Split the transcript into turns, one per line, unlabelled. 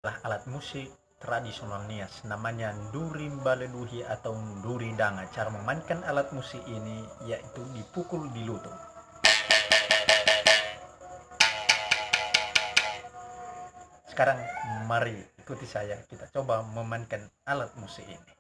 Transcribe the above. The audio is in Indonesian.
alat musik tradisional Nias, namanya nduri baleduhi atau nduri danga. Cara memainkan alat musik ini yaitu dipukul di lutut. Sekarang mari ikuti saya, kita coba memainkan alat musik ini.